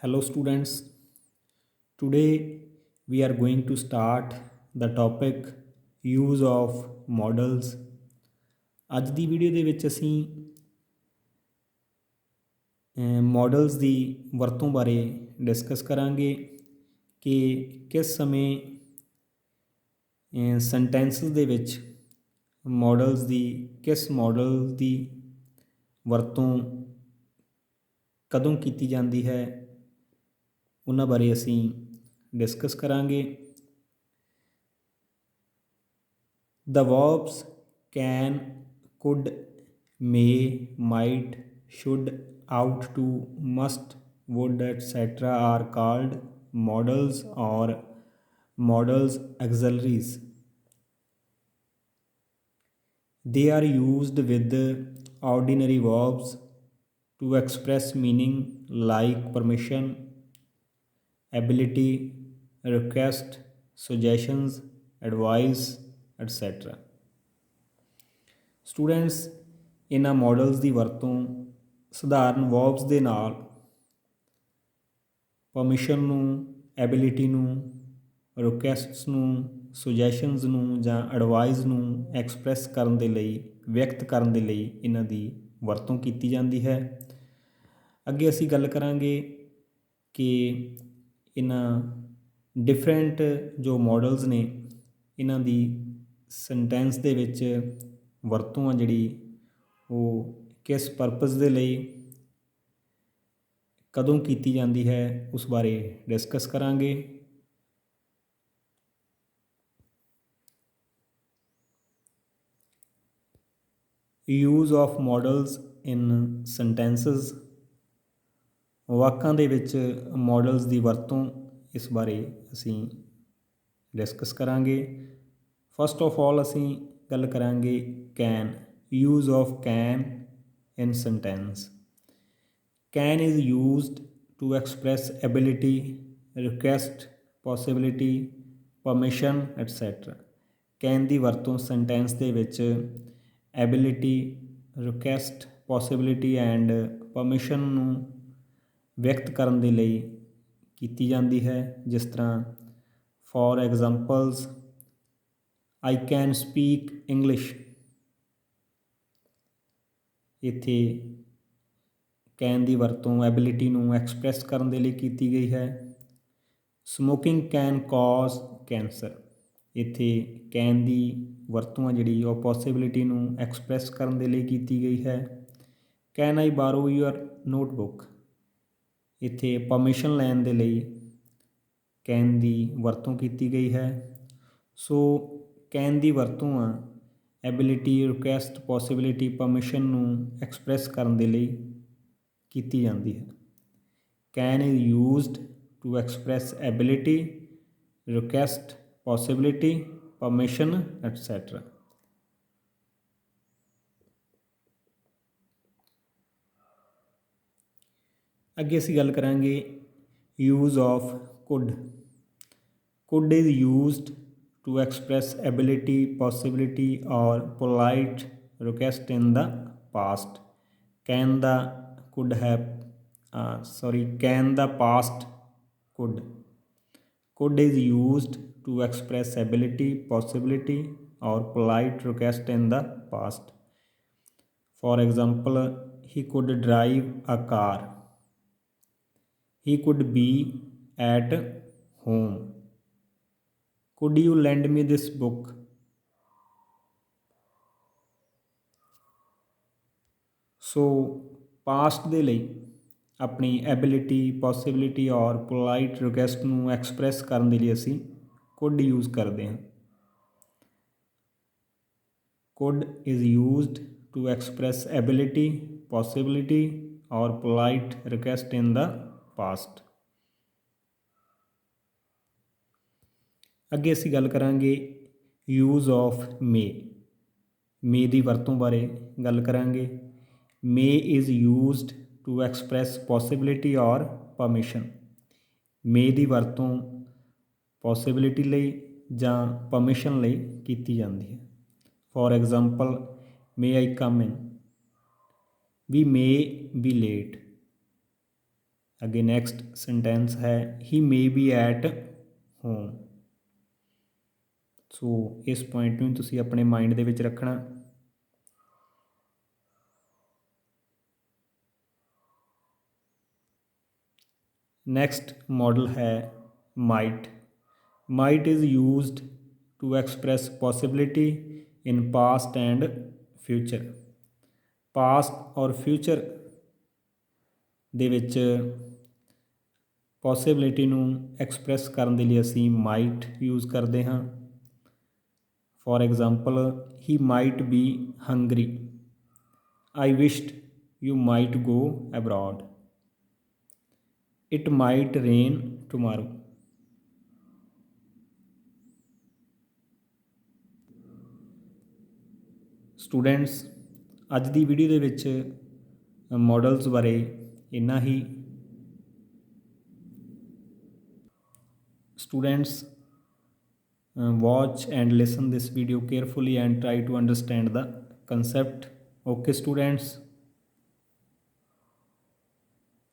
Hello students, today we are going to start the topic use of models। ਅੱਜ ਦੀ video ਦੇ ਵਿੱਚ ਅਸੀਂ ਮਾਡਲਸ ਦੀ ਵਰਤੋਂ ਬਾਰੇ ਡਿਸਕਸ ਕਰਾਂਗੇ ਕਿ ਕਿਸ ਸਮੇਂ ਸੈਂਟੈਂਸਸ ਦੇ ਵਿੱਚ ਮਾਡਲਸ ਦੀ ਕਿਸ ਮਾਡਲ ਦੀ ਵਰਤੋਂ ਕਦੋਂ ਕੀਤੀ ਜਾਂਦੀ ਹੈ ਉਹਨਾਂ ਬਾਰੇ ਅਸੀਂ ਡਿਸਕਸ ਕਰਾਂਗੇ। The verbs can, could, may, might, should, ought to, must, would, etc. are called modals or modals auxiliaries. They are used with ordinary verbs to express meaning like permission, ability, request, suggestions, advice, etc. Students ਇਹਨਾਂ models ਦੀ ਵਰਤੋਂ ਸਧਾਰਨ verbs ਦੇ ਨਾਲ permission ਨੂੰ, ability ਨੂੰ, requests ਨੂੰ, suggestions ਨੂੰ ਜਾਂ ਐਡਵਾਈਸ ਨੂੰ ਐਕਸਪ੍ਰੈਸ ਕਰਨ ਦੇ ਲਈ, ਵਿਅਕਤ ਕਰਨ ਦੇ ਲਈ ਇਹਨਾਂ ਦੀ ਵਰਤੋਂ ਕੀਤੀ ਜਾਂਦੀ ਹੈ। ਅੱਗੇ ਅਸੀਂ ਗੱਲ ਕਰਾਂਗੇ ਕਿ ਇਹਨਾਂ ਡਿਫਰੈਂਟ ਜੋ ਮਾਡਲਸ ਨੇ ਇਹਨਾਂ ਦੀ ਸੈਂਟੈਂਸ ਦੇ ਵਿੱਚ ਵਰਤੋਂ ਆ ਜਿਹੜੀ ਉਹ ਕਿਸ ਪਰਪਸ ਦੇ ਲਈ ਕਦੋਂ ਕੀਤੀ ਜਾਂਦੀ ਹੈ ਉਸ ਬਾਰੇ ਡਿਸਕਸ ਕਰਾਂਗੇ। Use of models in sentences, ਵਾਕਾਂ ਦੇ ਵਿੱਚ ਮਾਡਲਸ ਦੀ ਵਰਤੋਂ, ਇਸ ਬਾਰੇ ਅਸੀਂ ਡਿਸਕਸ ਕਰਾਂਗੇ। ਫਸਟ ਆਫ ਆਲ ਅਸੀਂ ਗੱਲ ਕਰਾਂਗੇ can, use of can in sentence. Can is used to express ability, request, possibility, permission etcetera. Can ਦੀ ਵਰਤੋਂ ਸੈਂਟੈਂਸ ਦੇ ਵਿੱਚ ability, request, possibility and permission ਨੂੰ ਵਿਅਕਤ ਕਰਨ ਦੇ ਲਈ ਕੀਤੀ ਜਾਂਦੀ ਹੈ। ਜਿਸ ਤਰ੍ਹਾਂ for examples, I can speak English। ਇੱਥੇ ਕੈਨ ਦੀ ਵਰਤੋਂ ਐਬਿਲਿਟੀ ਨੂੰ ਐਕਸਪ੍ਰੈਸ ਕਰਨ ਦੇ ਲਈ ਕੀਤੀ ਗਈ ਹੈ। Smoking can cause cancer. ਇੱਥੇ ਕੈਨ ਦੀ ਵਰਤੋਂ ਆ ਜਿਹੜੀ ਉਹ ਪੋਸੀਬਿਲਿਟੀ ਨੂੰ ਐਕਸਪ੍ਰੈਸ ਕਰਨ ਦੇ ਲਈ ਕੀਤੀ ਗਈ ਹੈ। Can I borrow your notebook. ਇੱਥੇ ਪਰਮਿਸ਼ਨ ਲੈਣ ਦੇ ਲਈ ਕੈਨ ਦੀ ਵਰਤੋਂ ਕੀਤੀ ਗਈ ਹੈ। ਸੋ ਕੈਨ ਦੀ ਵਰਤੋਂ ਆ ਐਬਿਲਿਟੀ, ਰਿਕੁਐਸਟ, ਪੋਸੀਬਿਲਿਟੀ, ਪਰਮਿਸ਼ਨ ਨੂੰ ਐਕਸਪ੍ਰੈਸ ਕਰਨ ਦੇ ਲਈ ਕੀਤੀ ਜਾਂਦੀ ਹੈ। Can is used to express ability, request, possibility, permission etcetera. ਅੱਗੇ ਅਸੀਂ ਗੱਲ ਕਰਾਂਗੇ use of could. Could is used to express ability, possibility or polite request in the past. Can the past could. Could is used to express ability, possibility or polite request in the past. For example, he could drive a car. He could be at home. Could you lend me this book? So past ਦੇ ਲਈ ਆਪਣੀ ability, possibility ਔਰ polite request ਨੂੰ express ਕਰਨ ਦੇ ਲਈ ਅਸੀਂ could use ਕਰਦੇ ਹਾਂ। Could is used to express ability, possibility ਔਰ polite request in the past. ਅੱਗੇ ਅਸੀਂ ਗੱਲ ਕਰਾਂਗੇ ਯੂਜ਼ ਆਫ ਮੇ। ਮੇ ਦੀ ਵਰਤੋਂ ਬਾਰੇ ਗੱਲ ਕਰਾਂਗੇ। May is used to express possibility or permission. May ਦੀ ਵਰਤੋਂ ਪੋਸੀਬਿਲਿਟੀ ਲਈ ਜਾਂ ਪਰਮਿਸ਼ਨ ਲਈ ਕੀਤੀ ਜਾਂਦੀ ਹੈ। For example, may I come in. We may be late. ਅੱਗੇ ਨੈਕਸਟ ਸੈਂਟੈਂਸ ਹੈ he may be at home. So ਇਸ ਪੁਆਇੰਟ ਨੂੰ ਤੁਸੀਂ ਆਪਣੇ ਮਾਈਂਡ ਦੇ ਵਿੱਚ ਰੱਖਣਾ। ਨੈਕਸਟ ਮਾਡਲ ਹੈ might. Might is used to express possibility in past and future. Past ਔਰ ਫਿਊਚਰ ਦੇ ਵਿੱਚ ਪੋਸੀਬਿਲਿਟੀ ਨੂੰ ਐਕਸਪ੍ਰੈਸ ਕਰਨ ਦੇ ਲਈ ਅਸੀਂ ਮਾਈਟ ਯੂਜ਼ ਕਰਦੇ ਹਾਂ। For example he might be hungry. I wished you might go abroad. It might rain tomorrow. Students, ਅੱਜ ਦੀ ਵੀਡੀਓ ਦੇ ਵਿੱਚ ਮੋਡਲਸ ਬਾਰੇ ਇੰਨਾ ਹੀ। Students, watch and listen this video carefully and try to understand the concept. Okay students.